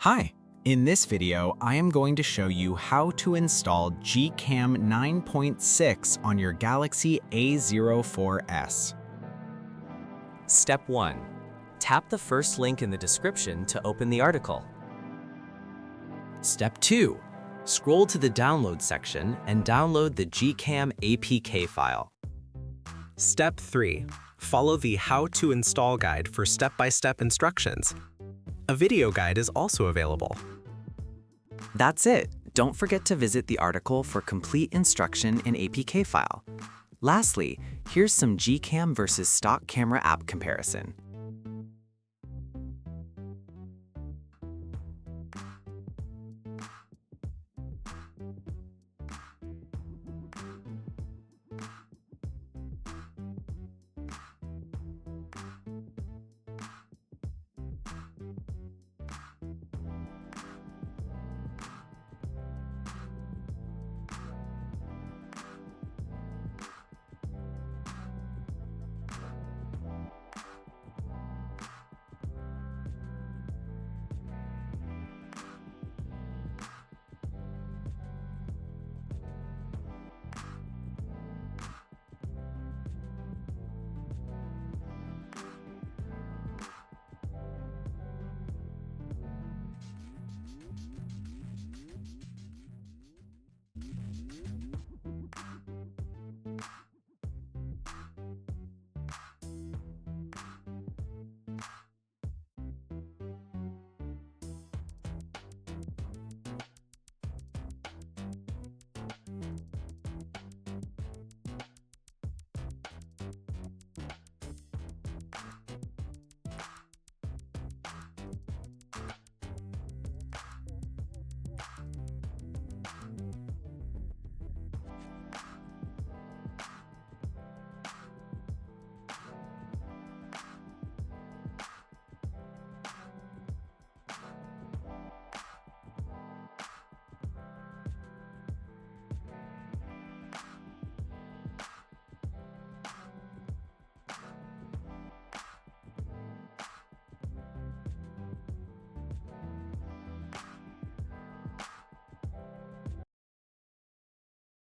Hi! In this video, I am going to show you how to install GCam 9.6 on your Galaxy A04s. Step 1. Tap the first link in the description to open the article. Step 2. Scroll to the download section and download the GCam APK file. Step 3. Follow the How to Install guide for step-by-step instructions. A video guide is also available. That's it. Don't forget to visit the article for complete instruction in APK file. Lastly, here's some GCam versus stock camera app comparison.